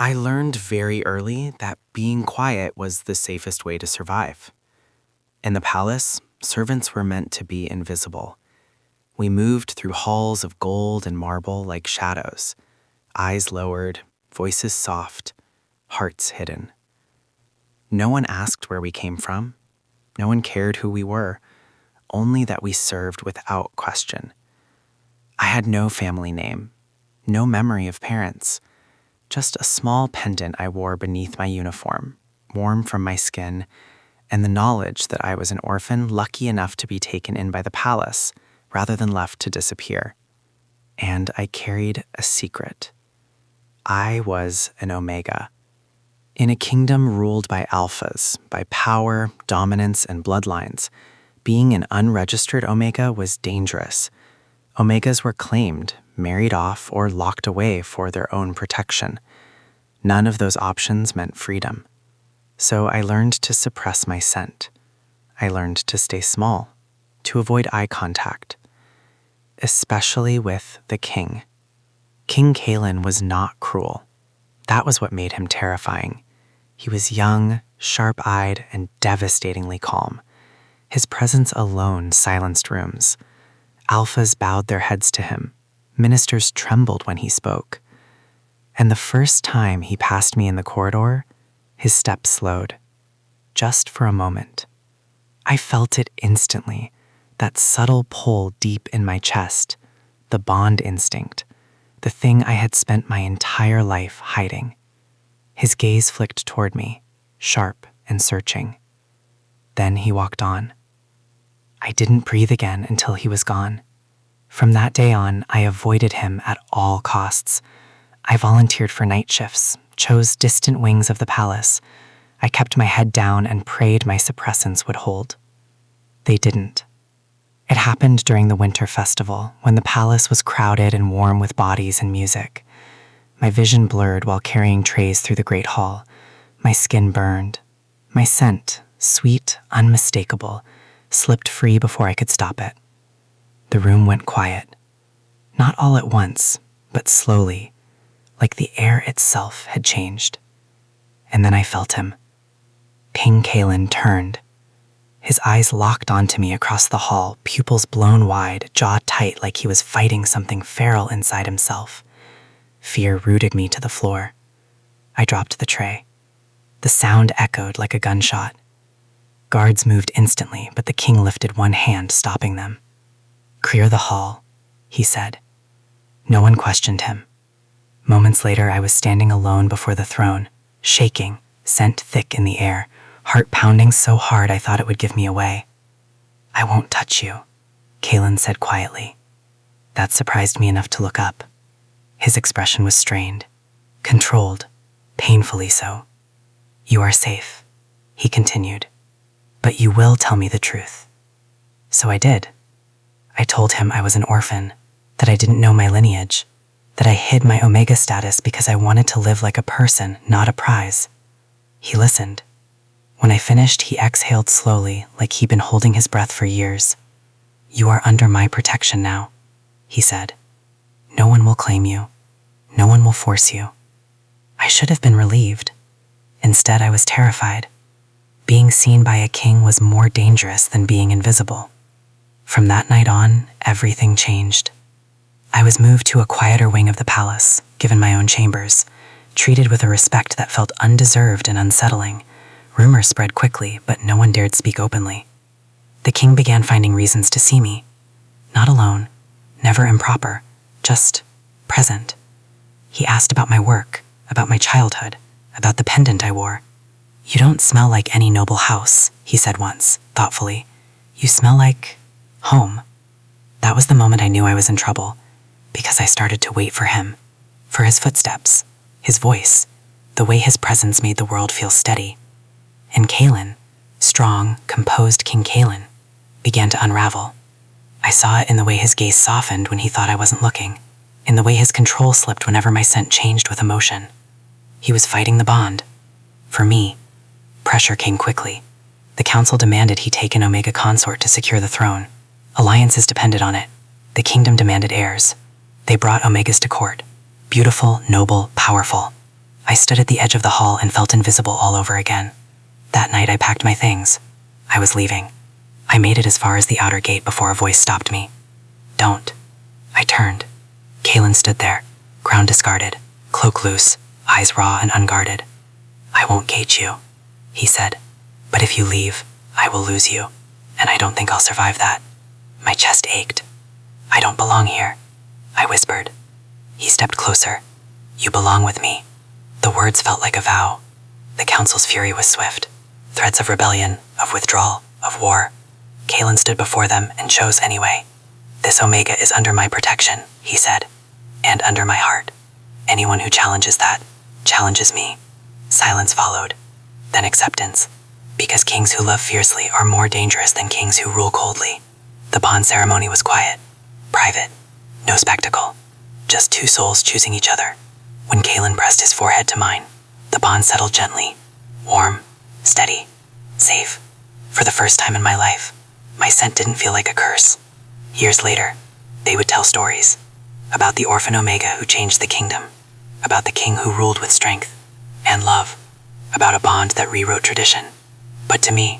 I learned very early that being quiet was the safest way to survive. In the palace, servants were meant to be invisible. We moved through halls of gold and marble like shadows, eyes lowered, voices soft, hearts hidden. No one asked where we came from. No one cared who we were, only that we served without question. I had no family name, no memory of parents, just a small pendant I wore beneath my uniform, warm from my skin, and the knowledge that I was an orphan lucky enough to be taken in by the palace rather than left to disappear. And I carried a secret. I was an Omega. In a kingdom ruled by alphas, by power, dominance, and bloodlines, being an unregistered Omega was dangerous. Omegas were claimed, married off, or locked away for their own protection. None of those options meant freedom. So I learned to suppress my scent. I learned to stay small, to avoid eye contact, especially with the king. King Kalen was not cruel. That was what made him terrifying. He was young, sharp-eyed, and devastatingly calm. His presence alone silenced rooms. Alphas bowed their heads to him. Ministers trembled when he spoke. And the first time he passed me in the corridor, his steps slowed. Just for a moment. I felt it instantly, that subtle pull deep in my chest, the bond instinct, the thing I had spent my entire life hiding. His gaze flicked toward me, sharp and searching. Then he walked on. I didn't breathe again until he was gone. From that day on, I avoided him at all costs. I volunteered for night shifts, chose distant wings of the palace. I kept my head down and prayed my suppressants would hold. They didn't. It happened during the winter festival, when the palace was crowded and warm with bodies and music. My vision blurred while carrying trays through the great hall. My skin burned. My scent, sweet, unmistakable, slipped free before I could stop it. The room went quiet. Not all at once, but slowly, like the air itself had changed. And then I felt him. King Kalen turned. His eyes locked onto me across the hall, pupils blown wide, jaw tight like he was fighting something feral inside himself. Fear rooted me to the floor. I dropped the tray. The sound echoed like a gunshot. Guards moved instantly, but the king lifted one hand, stopping them. "Clear the hall," he said. No one questioned him. Moments later, I was standing alone before the throne, shaking, scent thick in the air, heart pounding so hard I thought it would give me away. "I won't touch you," Kalen said quietly. That surprised me enough to look up. His expression was strained, controlled, painfully so. "You are safe," he continued, "but you will tell me the truth." So I did. I told him I was an orphan, that I didn't know my lineage, that I hid my Omega status because I wanted to live like a person, not a prize. He listened. When I finished, he exhaled slowly, like he'd been holding his breath for years. "You are under my protection now," he said. "No one will claim you. No one will force you." I should have been relieved. Instead, I was terrified. Being seen by a king was more dangerous than being invisible. From that night on, everything changed. I was moved to a quieter wing of the palace, given my own chambers, treated with a respect that felt undeserved and unsettling. Rumors spread quickly, but no one dared speak openly. The king began finding reasons to see me. Not alone, never improper, just present. He asked about my work, about my childhood, about the pendant I wore. "You don't smell like any noble house," he said once, thoughtfully. "You smell like home." That was the moment I knew I was in trouble, because I started to wait for him, for his footsteps, his voice, the way his presence made the world feel steady. And Kalen, strong, composed King Kalen, began to unravel. I saw it in the way his gaze softened when he thought I wasn't looking, in the way his control slipped whenever my scent changed with emotion. He was fighting the bond. For me, pressure came quickly. The council demanded he take an Omega consort to secure the throne. Alliances depended on it. The kingdom demanded heirs. They brought Omegas to court. Beautiful, noble, powerful. I stood at the edge of the hall and felt invisible all over again. That night I packed my things. I was leaving. I made it as far as the outer gate before a voice stopped me. Don't. I turned. Kalen stood there, crown discarded, cloak loose, eyes raw and unguarded. I won't gate you, he said. But if you leave, I will lose you, and I don't think I'll survive that. My chest ached. I don't belong here, I whispered. He stepped closer. You belong with me. The words felt like a vow. The council's fury was swift. Threats of rebellion, of withdrawal, of war. Kalen stood before them and chose anyway. This Omega is under my protection, he said, and under my heart. Anyone who challenges that, challenges me. Silence followed, then acceptance, because kings who love fiercely are more dangerous than kings who rule coldly. The bond ceremony was quiet, private, no spectacle, just two souls choosing each other. When Kalen pressed his forehead to mine, the bond settled gently, warm, steady, safe. For the first time in my life, my scent didn't feel like a curse. Years later, they would tell stories about the Orphan Omega who changed the kingdom, about the king who ruled with strength and love, about a bond that rewrote tradition. But to me,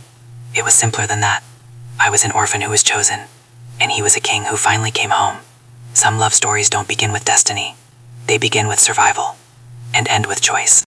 it was simpler than that. I was an orphan who was chosen, and he was a king who finally came home. Some love stories don't begin with destiny. They begin with survival and end with choice.